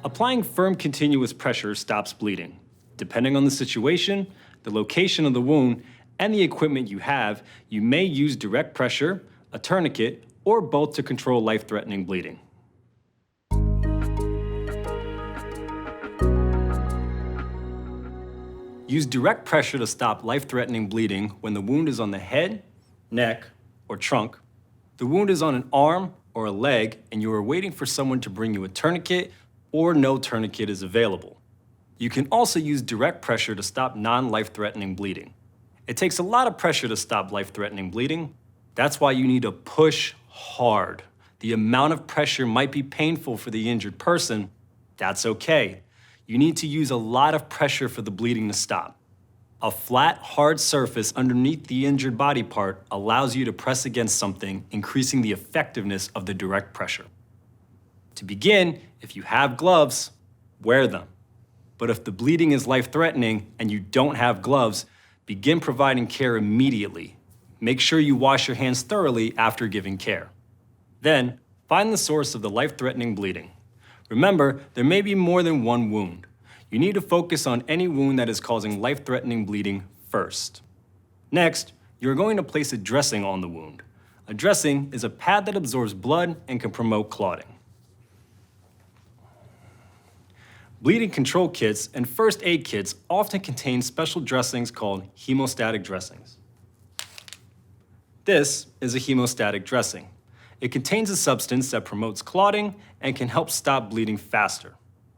Applying firm continuous pressure stops bleeding. Depending on the situation, the location of the wound, and the equipment you have, you may use direct pressure, a tourniquet, or both to control life-threatening bleeding. Use direct pressure to stop life-threatening bleeding when the wound is on the head, neck, or trunk. The wound is on an arm or a leg and you are waiting for someone to bring you a tourniquet or no tourniquet is available. You can also use direct pressure to stop non-life-threatening bleeding. It takes a lot of pressure to stop life-threatening bleeding. That's why you need to push hard. The amount of pressure might be painful for the injured person. That's okay. You need to use a lot of pressure for the bleeding to stop. A flat, hard surface underneath the injured body part allows you to press against something, increasing the effectiveness of the direct pressure. To begin, if you have gloves, wear them. But if the bleeding is life-threatening and you don't have gloves, begin providing care immediately. Make sure you wash your hands thoroughly after giving care. Then, find the source of the life-threatening bleeding. Remember, there may be more than one wound. You need to focus on any wound that is causing life-threatening bleeding first. Next, you're going to place a dressing on the wound. A dressing is a pad that absorbs blood and can promote clotting. Bleeding control kits and first aid kits often contain special dressings called hemostatic dressings. This is a hemostatic dressing. It contains a substance that promotes clotting and can help stop bleeding faster.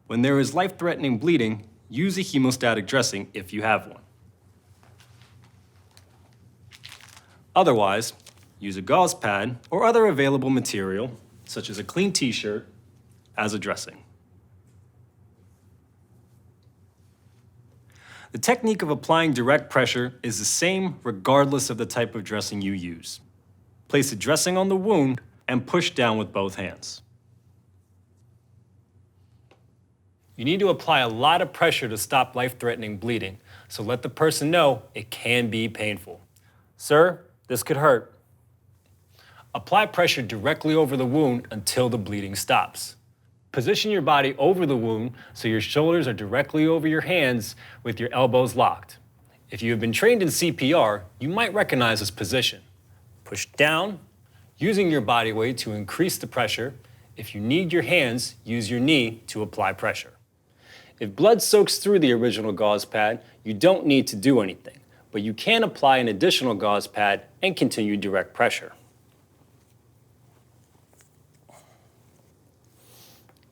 When there is life-threatening bleeding, use a hemostatic dressing if you have one. Otherwise, use a gauze pad or other available material, such as a clean t-shirt, as a dressing. The technique of applying direct pressure is the same regardless of the type of dressing you use. Place a dressing on the wound and push down with both hands. You need to apply a lot of pressure to stop life-threatening bleeding, so let the person know it can be painful. Sir, this could hurt. Apply pressure directly over the wound until the bleeding stops. Position your body over the wound so your shoulders are directly over your hands with your elbows locked. If you have been trained in CPR, you might recognize this position. Push down, using your body weight to increase the pressure. If you need your hands, use your knee to apply pressure. If blood soaks through the original gauze pad, you don't need to do anything, but you can apply an additional gauze pad and continue direct pressure.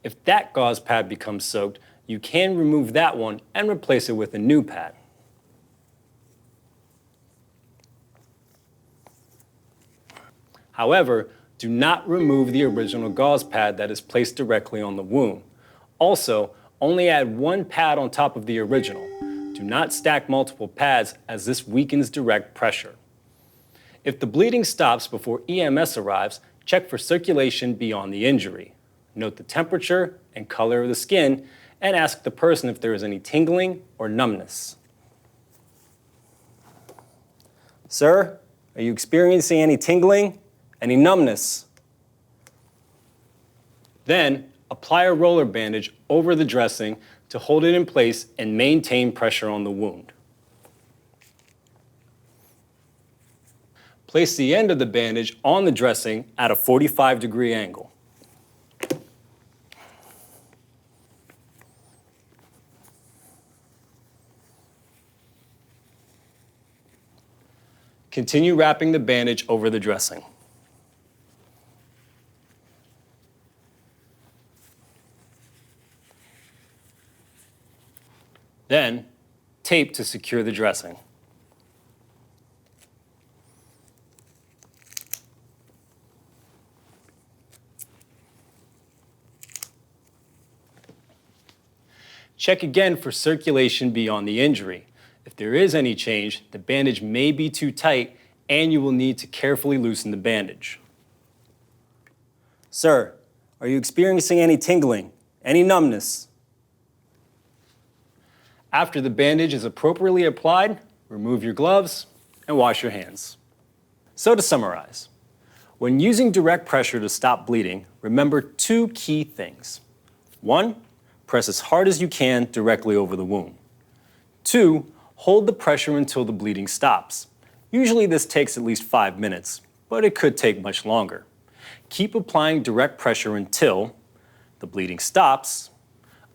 If that gauze pad becomes soaked, you can remove that one and replace it with a new pad. However, do not remove the original gauze pad that is placed directly on the wound. Also, only add one pad on top of the original. Do not stack multiple pads as this weakens direct pressure. If the bleeding stops before EMS arrives, check for circulation beyond the injury. Note the temperature and color of the skin and ask the person if there is any tingling or numbness. Sir, are you experiencing any tingling? Any numbness? Then, apply a roller bandage over the dressing to hold it in place and maintain pressure on the wound. Place the end of the bandage on the dressing at a 45-degree angle. Continue wrapping the bandage over the dressing. Then, tape to secure the dressing. Check again for circulation beyond the injury. If there is any change, the bandage may be too tight and you will need to carefully loosen the bandage. Sir, are you experiencing any tingling, any numbness? After the bandage is appropriately applied, remove your gloves and wash your hands. So to summarize, when using direct pressure to stop bleeding, remember two key things. 1, press as hard as you can directly over the wound. 2, hold the pressure until the bleeding stops. Usually this takes at least 5 minutes, but it could take much longer. Keep applying direct pressure until the bleeding stops,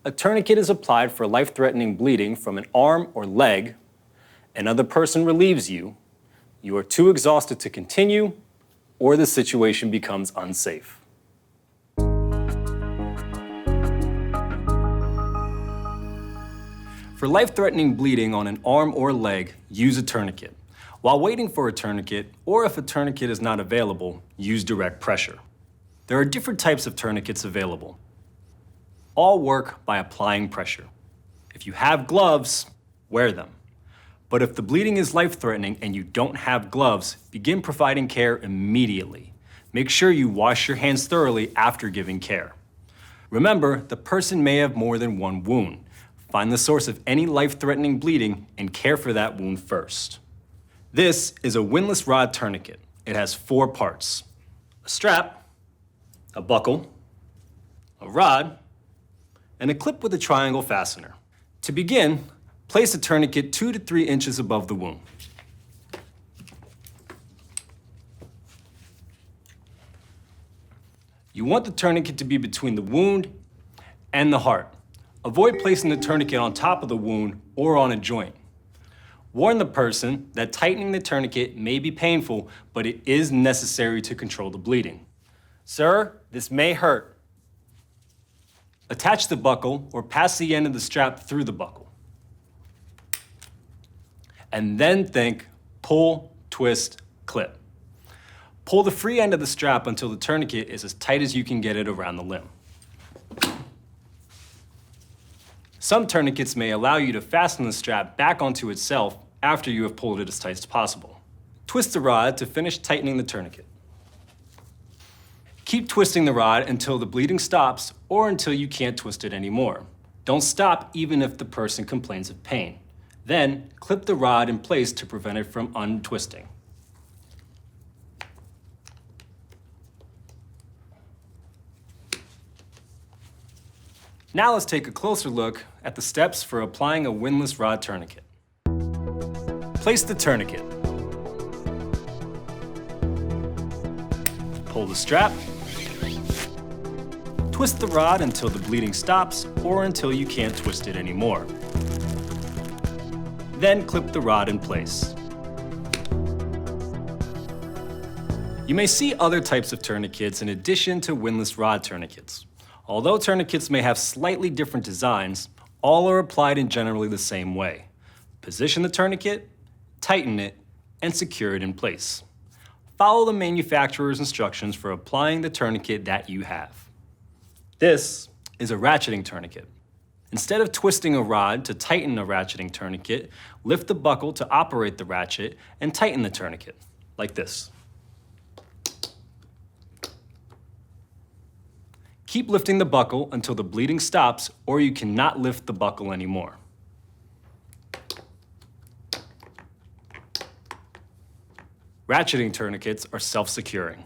a tourniquet is applied for life-threatening bleeding from an arm or leg, another person relieves you, you are too exhausted to continue, or the situation becomes unsafe. For life-threatening bleeding on an arm or leg, use a tourniquet. While waiting for a tourniquet, or if a tourniquet is not available, use direct pressure. There are different types of tourniquets available. All work by applying pressure. If you have gloves, wear them. But if the bleeding is life-threatening and you don't have gloves, begin providing care immediately. Make sure you wash your hands thoroughly after giving care. Remember, the person may have more than one wound. Find the source of any life-threatening bleeding and care for that wound first. This is a windlass rod tourniquet. It has 4 parts: a strap, a buckle, a rod, and a clip with a triangle fastener. To begin, place a tourniquet 2 to 3 inches above the wound. You want the tourniquet to be between the wound and the heart. Avoid placing the tourniquet on top of the wound or on a joint. Warn the person that tightening the tourniquet may be painful, but it is necessary to control the bleeding. Sir, this may hurt. Attach the buckle or pass the end of the strap through the buckle. And then think, pull, twist, clip. Pull the free end of the strap until the tourniquet is as tight as you can get it around the limb. Some tourniquets may allow you to fasten the strap back onto itself after you have pulled it as tight as possible. Twist the rod to finish tightening the tourniquet. Keep twisting the rod until the bleeding stops or until you can't twist it anymore. Don't stop even if the person complains of pain. Then, clip the rod in place to prevent it from untwisting. Now let's take a closer look at the steps for applying a windlass rod tourniquet. Place the tourniquet. Pull the strap. Twist the rod until the bleeding stops or until you can't twist it anymore. Then clip the rod in place. You may see other types of tourniquets in addition to windlass rod tourniquets. Although tourniquets may have slightly different designs, all are applied in generally the same way. Position the tourniquet, tighten it, and secure it in place. Follow the manufacturer's instructions for applying the tourniquet that you have. This is a ratcheting tourniquet. Instead of twisting a rod to tighten a ratcheting tourniquet, lift the buckle to operate the ratchet and tighten the tourniquet, like this. Keep lifting the buckle until the bleeding stops or you cannot lift the buckle anymore. Ratcheting tourniquets are self-securing.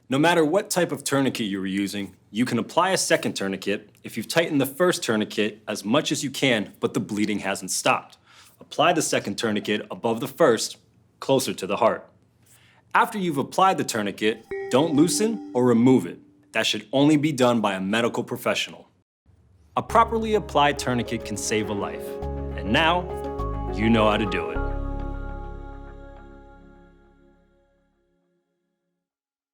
No matter what type of tourniquet you are using, you can apply a second tourniquet if you've tightened the first tourniquet as much as you can, but the bleeding hasn't stopped. Apply the second tourniquet above the first, closer to the heart. After you've applied the tourniquet, don't loosen or remove it. That should only be done by a medical professional. A properly applied tourniquet can save a life. And now, you know how to do it.